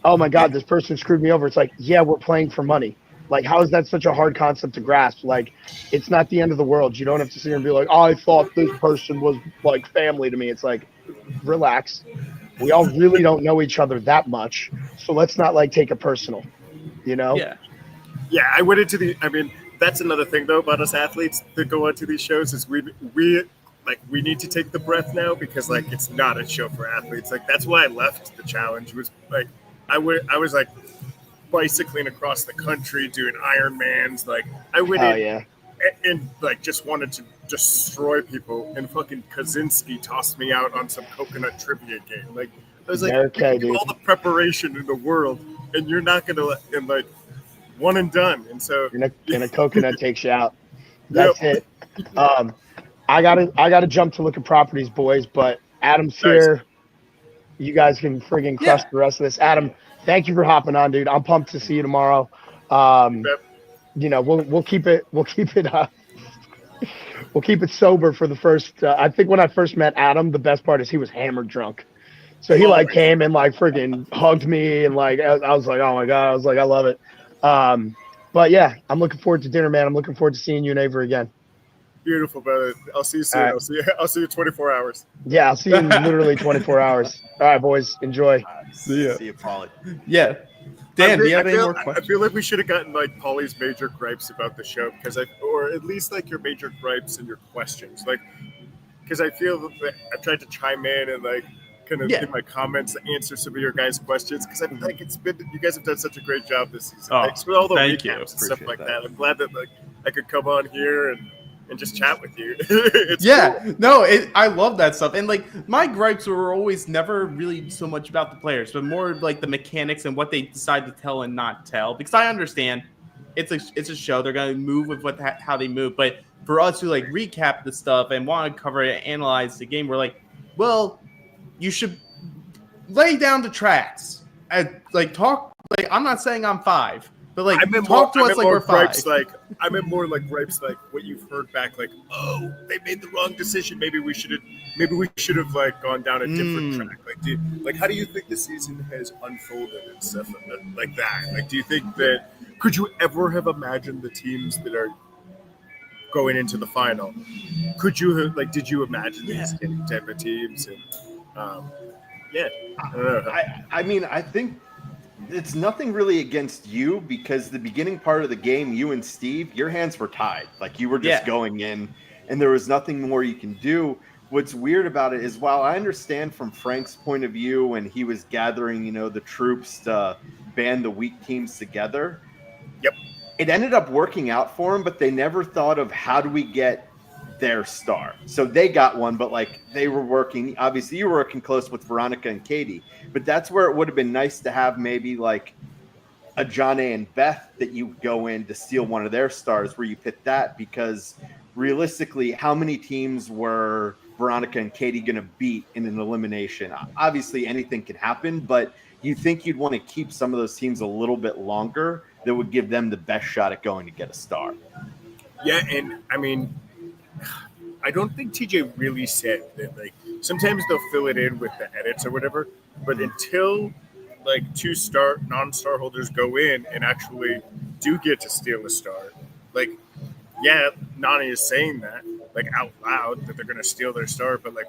Speaker 3: Oh my God, this person screwed me over. It's like, yeah, we're playing for money. Like, how is that such a hard concept to grasp? Like, it's not the end of the world. You don't have to sit here and be like, oh, I thought this person was like family to me. It's like, relax. We all really don't know each other that much. So let's not like take it personal, you know?
Speaker 2: Yeah.
Speaker 4: Yeah, I went into I mean, that's another thing though about us athletes that go onto these shows is we need to take the breath now because like it's not a show for athletes. Like that's why I left the challenge was like I was like bicycling across the country doing Ironmans. Like I went and like just wanted to destroy people, and fucking Kaczynski tossed me out on some coconut trivia game. Like I was like,
Speaker 3: okay,
Speaker 4: you do all the preparation in the world, and you're not gonna and like one and done. And so
Speaker 3: and a coconut takes you out. That's it. I gotta jump to look at properties, boys. But Adam's here. You guys can friggin' crush the rest of this. Adam, thank you for hopping on, dude. I'm pumped to see you tomorrow. You know, we'll keep it sober for the first. I think when I first met Adam, the best part is he was hammered drunk. So he like came and like freaking hugged me and like I was like, oh my god, I was like, I love it. But yeah, I'm looking forward to dinner, man. I'm looking forward to seeing you and Avery again.
Speaker 4: Beautiful, brother. I'll see you soon.
Speaker 3: Right.
Speaker 4: I'll see you 24 hours.
Speaker 3: Yeah, I'll see you in literally 24 hours. All right, boys, enjoy.
Speaker 2: See ya.
Speaker 1: See you, Paulie.
Speaker 2: Yeah. Dan, do you have any more
Speaker 4: I
Speaker 2: questions?
Speaker 4: feel like we should have gotten like Paulie's major gripes about the show or at least like your major gripes and your questions, like because I feel that I've tried to chime in and like kind of in my comments answer some of your guys' questions because I feel like you guys have done such a great job this season.
Speaker 2: Oh,
Speaker 4: Thanks for all the
Speaker 2: thank
Speaker 4: recaps
Speaker 2: you.
Speaker 4: and stuff like
Speaker 1: Appreciate
Speaker 4: that. I'm glad that like I could come on here and just chat with you. It's cool.
Speaker 2: No, I love that stuff. And like my gripes were always never really so much about the players, but more like the mechanics and what they decide to tell and not tell. Because I understand it's a show; they're gonna move with how they move. But for us who like recap the stuff and want to cover it, analyze the game, we're like, well, you should lay down the tracks and like talk. Like I'm not saying I'm 5. But like, talk to us like we're 5.
Speaker 4: I meant more like gripes, like what you've heard back, like, oh, they made the wrong decision. Maybe we should have like gone down a different track. Like, how do you think the season has unfolded and stuff like that? Like, do you think that could you ever have imagined the teams that are going into the final? Could you have did you imagine these type of teams? And I don't know.
Speaker 1: I mean, I think. It's nothing really against you because the beginning part of the game, you and Steve, your hands were tied. Like you were just going in and there was nothing more you can do. What's weird about it is while I understand from Frank's point of view when he was gathering, the troops to band the weak teams together, it ended up working out for him, but they never thought of how do we get their star. So they got one, but like they were working, obviously you were working close with Veronica and Katie, but that's where it would have been nice to have maybe like a Jonny and Beth that you go in to steal one of their stars where you pit that, because realistically, how many teams were Veronica and Katie going to beat in an elimination? Obviously anything can happen, but you think you'd want to keep some of those teams a little bit longer that would give them the best shot at going to get a star.
Speaker 4: Yeah, and I mean, I don't think TJ really said that. Like sometimes they'll fill it in with the edits or whatever, but until like 2 non-star holders go in and actually do get to steal a star, like Nani is saying that like out loud that they're gonna steal their star, but like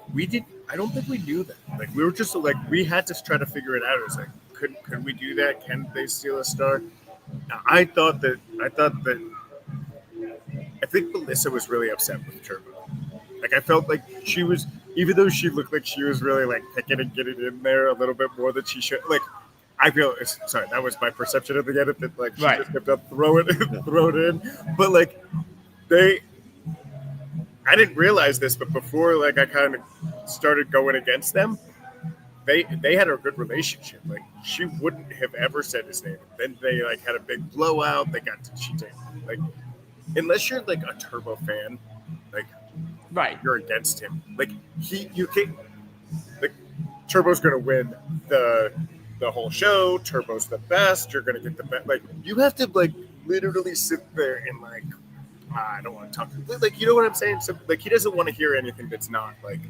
Speaker 4: I don't think we knew that. Like we were just like we had to try to figure it out. It was like could we do that? Can they steal a star? Now, I think Melissa was really upset with Turbo. Like, I felt like she was, even though she looked like she was really, like, picking and getting in there a little bit more than she should. Like, I feel, sorry, that was my perception of the edit that, like, she just kept on throw it in. But, like, I didn't realize this, but before, like, I kind of started going against them, they had a good relationship. Like, she wouldn't have ever said his name. Then they, like, had a big blowout. They got to, like, unless you're like a Turbo fan, like you're against him. Like you can't. Like Turbo's gonna win the whole show. Turbo's the best. You're gonna get the best. Like you have to like literally sit there and like I don't want to talk. Like you know what I'm saying? So, like he doesn't want to hear anything that's not like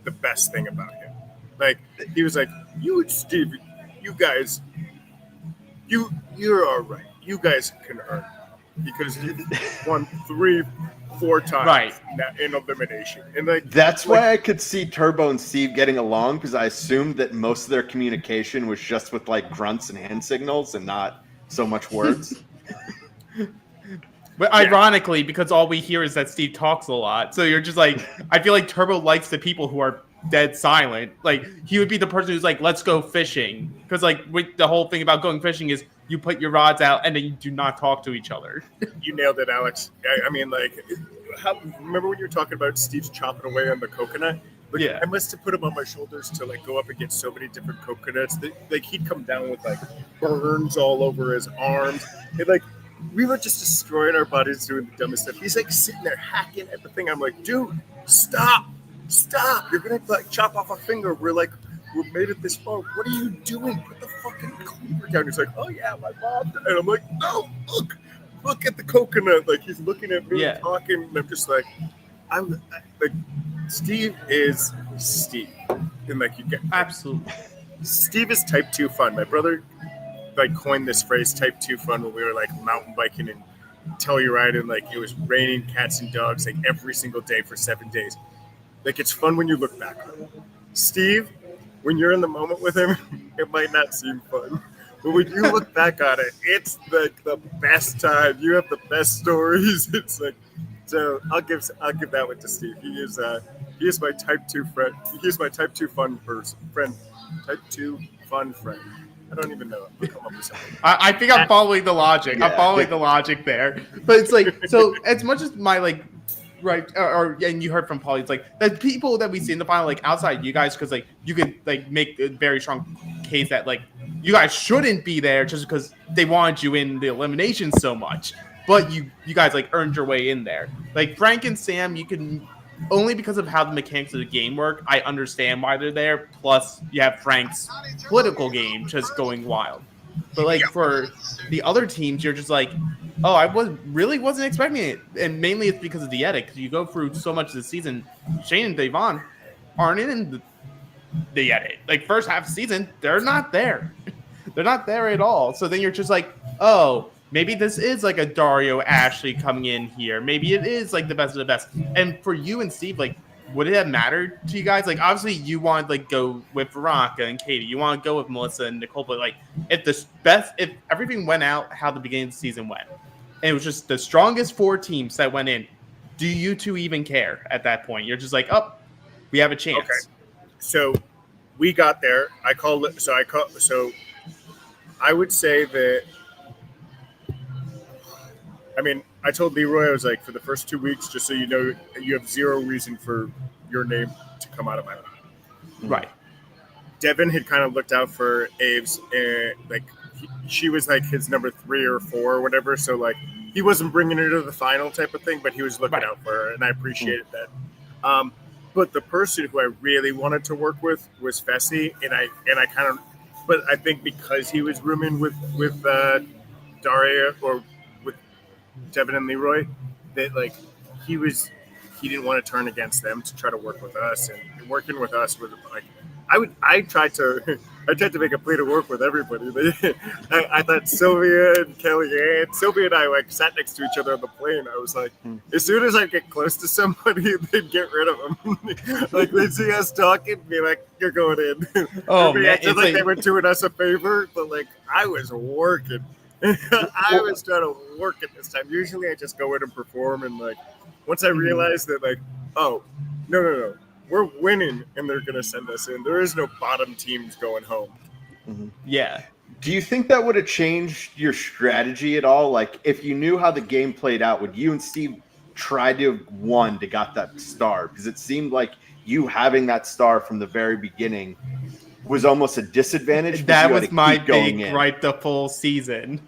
Speaker 4: the best thing about him. Like he was like, you and Steve, you guys, you're all right. You guys can earn. Because you won 3-4 times in elimination, and like
Speaker 1: that's why I could see Turbo and Steve getting along, because I assumed that most of their communication was just with like grunts and hand signals and not so much words.
Speaker 2: But ironically, because all we hear is that Steve talks a lot, so you're just like, I feel like Turbo likes the people who are dead silent. Like he would be the person who's like, let's go fishing, because like the whole thing about going fishing is you put your rods out and then you do not talk to each other.
Speaker 4: You nailed it, Alex. I mean, like, remember when you were talking about Steve's chopping away on the coconut? Like, I must have put him on my shoulders to like go up and get so many different coconuts. Like he'd come down with like burns all over his arms. And like we were just destroying our bodies doing the dumbest stuff. He's like sitting there hacking at the thing. I'm like, dude, stop. You're gonna like chop off a finger. We're made it this far. What are you doing? Put the fucking cleaver down. He's like, oh yeah, my mom. And I'm like, no, look at the coconut. Like he's looking at me talking, and I'm just like, like Steve is Steve. And like you get
Speaker 2: Absolutely.
Speaker 4: Steve is type 2 fun. My brother like coined this phrase type 2 fun when we were like mountain biking and Telluride, and like it was raining cats and dogs like every single day for 7 days. Like it's fun when you look back on it. Steve, when you're in the moment with him, it might not seem fun. But when you look back on it, it's like the best time. You have the best stories. It's like, so I'll give that one to Steve. He is my type 2 friend. He is my type 2 fun friend. Type 2 fun friend. I don't even know. I'll come up with something.
Speaker 2: I think I'm following the logic.
Speaker 1: Yeah.
Speaker 2: I'm following the logic there. But it's like, so as much as my like, right, and you heard from Paulie, it's like the people that we see in the final, like outside you guys, because like you could like make a very strong case that like you guys shouldn't be there just because they wanted you in the elimination so much. But you guys like earned your way in there. Like Frank and Sam, you can only because of how the mechanics of the game work. I understand why they're there. Plus, you have Frank's political game just going wild. But like for the other teams, you're just like, oh, I wasn't expecting it, and mainly it's because of the edit. Because you go through so much of the season, Shane and Devon aren't in the edit. Like first half of the season, they're not there. They're not there at all. So then you're just like, oh, maybe this is like a Dario Ashley coming in here. Maybe it is like the best of the best. And for you and Steve, like, would it have mattered to you guys? Like, obviously, you want to like go with Veronica and Katie. You want to go with Melissa and Nicole. But like, if everything went out how the beginning of the season went, and it was just the strongest 4 teams that went in, do you two even care at that point? You're just like, oh, we have a chance.
Speaker 4: Okay. So we got there. So I would say that. I mean, I told Leroy, I was like, for the first 2 weeks, just so you know, you have zero reason for your name to come out of my mouth.
Speaker 2: Right.
Speaker 4: Devin had kind of looked out for Aves, and like she was like his number 3 or 4 or whatever. So like he wasn't bringing her to the final type of thing, but he was looking out for her, and I appreciated that. But the person who I really wanted to work with was Fessy, and I kind of, but I think because he was rooming with Daria or with Devin and Leroy, that like he didn't want to turn against them to try to work with us, and working with us was like I tried to make a play to work with everybody. I thought Sylvia and Kellyanne, Sylvia and I like sat next to each other on the plane. I was like, as soon as I get close to somebody, they'd get rid of them. Like they'd see us talking, be like, "You're going in."
Speaker 2: Oh man,
Speaker 4: it's like they were doing us a favor, but like I was working. I was trying to work at this time. Usually, I just go in and perform, and like once I realized that, like, oh, no. We're winning, and they're going to send us in. There is no bottom teams going home.
Speaker 1: Mm-hmm.
Speaker 2: Yeah.
Speaker 1: Do you think that would have changed your strategy at all? Like, if you knew how the game played out, would you and Steve try to have won to got that star? Because it seemed like you having that star from the very beginning was almost a disadvantage.
Speaker 2: That was my big gripe the full season.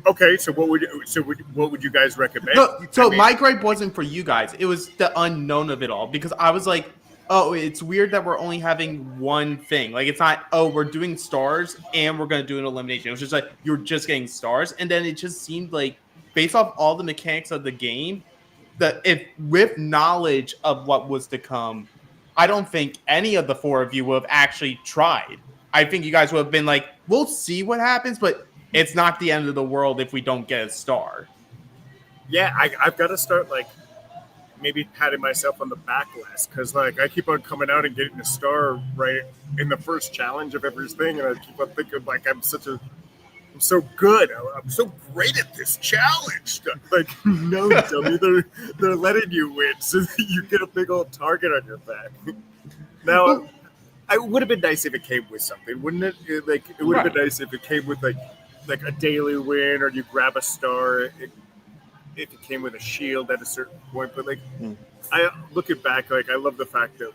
Speaker 4: Okay, so what would you guys recommend?
Speaker 2: No, my gripe wasn't for you guys. It was the unknown of it all, because I was like, oh, it's weird that we're only having one thing. Like, it's not, oh, we're doing stars and we're going to do an elimination. It was just like, you're just getting stars. And then it just seemed like, based off all the mechanics of the game, that if with knowledge of what was to come, I don't think any of the 4 of you would have actually tried. I think you guys would have been like, we'll see what happens, but it's not the end of the world if we don't get a star.
Speaker 4: Yeah, I've got to start like maybe patting myself on the back less, because like I keep on coming out and getting a star right in the first challenge of everything, and I keep on thinking like I'm so good, I'm so great at this challenge. Like no, dummy, they're letting you win so that you get a big old target on your back. Now, it would have been nice if it came with something, wouldn't it? Like it would have been nice if it came with like a daily win, or you grab a star if it came with a shield at a certain point. But like I looking back, like I love the fact that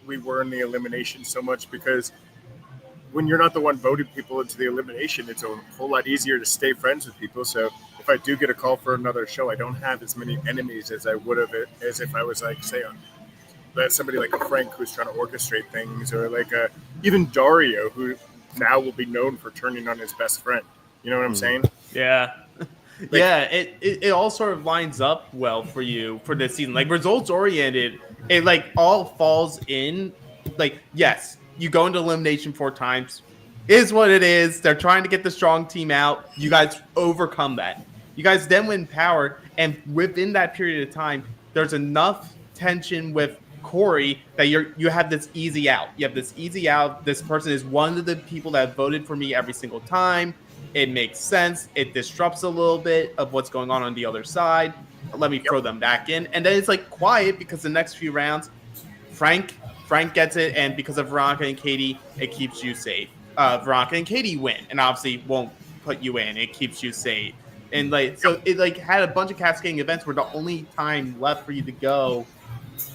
Speaker 4: we were in the elimination so much, because when you're not the one voting people into the elimination, it's a whole lot easier to stay friends with people. So if I do get a call for another show, I don't have as many enemies as I would have as if I was like, say, somebody like a Frank who's trying to orchestrate things, or like even Dario, who now will be known for turning on his best friend. You know what I'm saying?
Speaker 2: Yeah. Yeah, it all sort of lines up well for you for this season. Like results oriented, it like all falls in. Like, yes, you go into elimination 4 times. Is what it is. They're trying to get the strong team out. You guys overcome that. You guys then win power, and within that period of time, there's enough tension with Corey that you have this easy out. You have this easy out. This person is one of the people that voted for me every single time. It makes sense. It disrupts a little bit of what's going on the other side. Let me throw them back in, and then it's like quiet because the next few rounds, Frank gets it, and because of Veronica and Katie, it keeps you safe. Veronica and Katie win, and obviously won't put you in. It keeps you safe, and like so, it like had a bunch of cascading events where the only time left for you to go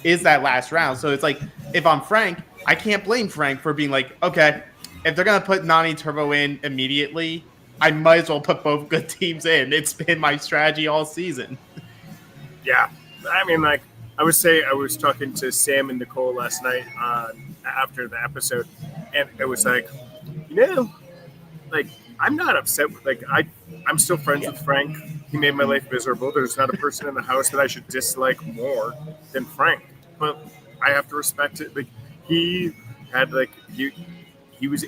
Speaker 2: is that last round. So it's like, if I'm Frank, I can't blame Frank for being like, okay, if they're gonna put Nani Turbo in immediately, I might as well put both good teams in. It's been my strategy all season.
Speaker 4: Yeah, I mean, like I was talking to Sam and Nicole last night after the episode, and it was like, like I'm not upset with I'm still friends with Frank. He made my life miserable. There's not a person in the house that I should dislike more than Frank. But I have to respect it. Like he had he was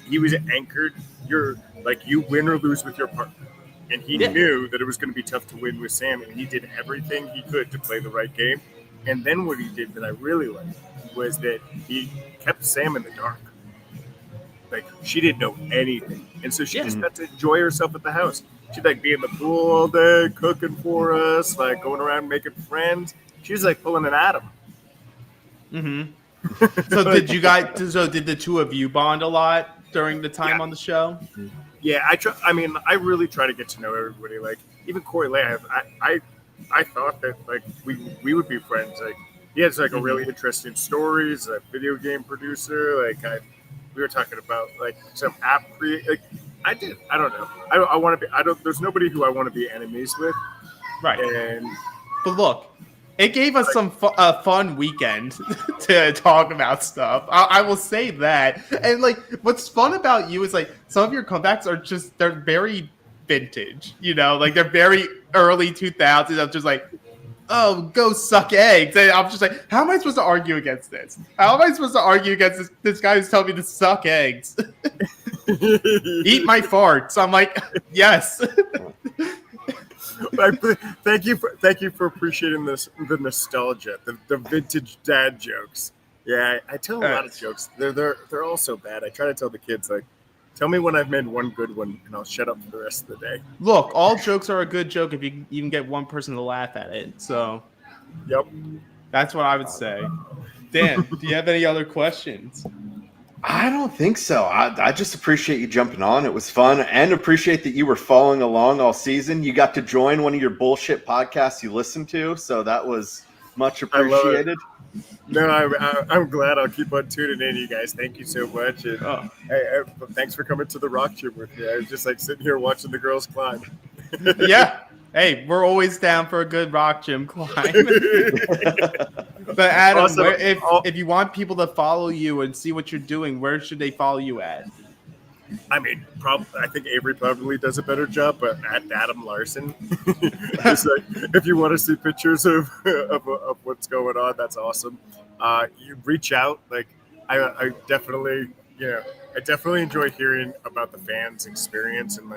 Speaker 4: anchored. You win or lose with your partner. And he knew that it was going to be tough to win with Sam, and he did everything he could to play the right game. And then what he did that I really liked was that he kept Sam in the dark. Like, she didn't know anything. And so she just got to enjoy herself at the house. She'd be in the pool all day, cooking for us, going around making friends. She was pulling an Adam.
Speaker 2: Mm-hmm. So did the two of you bond a lot during the time on the show?
Speaker 4: Yeah, I really try to get to know everybody. Even Corey Lay, I thought that we would be friends. He has a really interesting stories. A video game producer. We were talking about some app create. I don't know. I want to be. There's nobody who I want to be enemies with.
Speaker 2: Right.
Speaker 4: And
Speaker 2: but look, it gave us some fun weekend to talk about stuff. I will say that. And what's fun about you is some of your comebacks are they're very vintage. They're very early 2000s. I'm just oh, go suck eggs. And I'm just how am I supposed to argue against this? How am I supposed to argue against this guy who's telling me to suck eggs? Eat my farts. I'm yes.
Speaker 4: Thank you for appreciating the nostalgia, the vintage dad jokes. Yeah, I tell a lot of jokes. They're all so bad. I try to tell the kids tell me when I've made one good one, and I'll shut up for the rest of the day.
Speaker 2: Look, all jokes are a good joke if you even get one person to laugh at it. So,
Speaker 4: yep,
Speaker 2: that's what I would say. Dan, do you have any other questions?
Speaker 1: I don't think so. I just appreciate you jumping on. It was fun, and appreciate that you were following along all season. You got to join one of your bullshit podcasts you listened to, so that was much appreciated.
Speaker 4: No, I'm glad. I'll keep on tuning in, you guys. Thank you so much. And thanks for coming to the rock gym with me. I was just sitting here watching the girls climb.
Speaker 2: Yeah. Hey, we're always down for a good rock gym climb. But Adam,
Speaker 4: Also,
Speaker 2: if you want people to follow you and see what you're doing, where should they follow you at?
Speaker 4: I mean, I think Avery probably does a better job, but at Adam Larson, just if you want to see pictures of what's going on, that's awesome. You reach out. I definitely enjoy hearing about the fans' experience and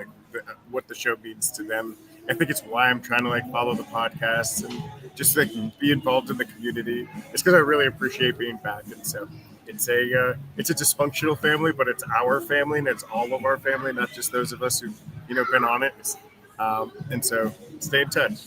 Speaker 4: what the show means to them. I think it's why I'm trying to follow the podcasts and just be involved in the community. It's because I really appreciate being back, and so it's a dysfunctional family, but it's our family and it's all of our family, not just those of us who've been on it. And so stay in touch.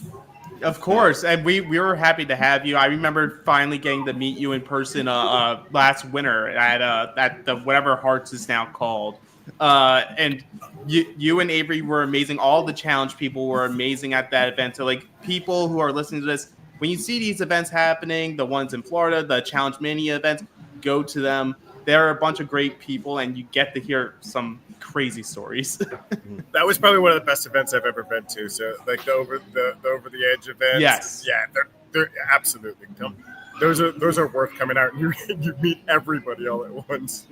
Speaker 2: Of course, and we were happy to have you. I remember finally getting to meet you in person last winter at the whatever Hearts is now called. And you and Avery were amazing. All the challenge people were amazing at that event. So people who are listening to this, when you see these events happening, the ones in Florida, the Challenge Mania events, go to them. There are a bunch of great people, and you get to hear some crazy stories.
Speaker 4: That was probably one of the best events I've ever been to. So the over the edge events.
Speaker 2: Yes.
Speaker 4: Yeah, they're absolutely. Those are worth coming out, and you meet everybody all at once.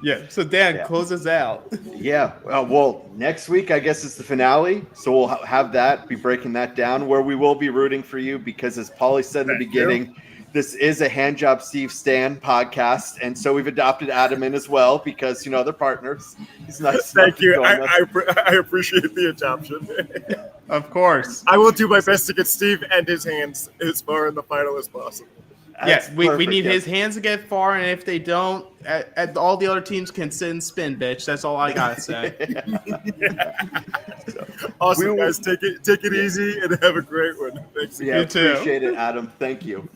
Speaker 2: Yeah. So Dan, close us out.
Speaker 1: Yeah. Well, next week I guess it's the finale, so we'll have that. Be breaking that down, where we will be rooting for you because, as Paulie said in the beginning, This is a Handjob Steve Stan podcast, and so we've adopted Adam in as well because they're partners. He's nice.
Speaker 4: Thank you. I appreciate the adoption.
Speaker 2: Of course.
Speaker 4: I will do my best to get Steve and his hands as far in the final as possible.
Speaker 2: Yes, we need his hands to get far, and if they don't, all the other teams can sit and spin, bitch. That's all I gotta say.
Speaker 4: Awesome, guys. Take it easy and have a great one. Thanks.
Speaker 1: Yeah, appreciate it, Adam. Thank you.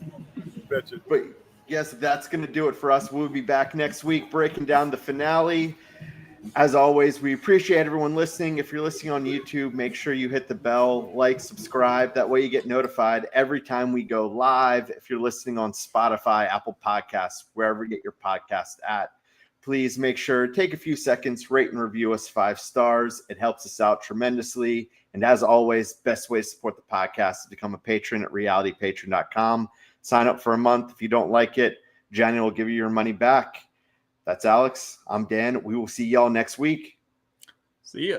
Speaker 4: Betcha.
Speaker 1: But yes, that's going to do it for us. We'll be back next week breaking down the finale. As always, we appreciate everyone listening. If you're listening on YouTube, make sure you hit the bell, like, subscribe. That way you get notified every time we go live. If you're listening on Spotify, Apple Podcasts, wherever you get your podcast at, please make sure, take a few seconds, rate and review us 5 stars. It helps us out tremendously. And as always, best way to support the podcast is become a patron at realitypatron.com. Sign up for a month. If you don't like it, Johnny will give you your money back. That's Alex. I'm Dan. We will see y'all next week.
Speaker 2: See ya.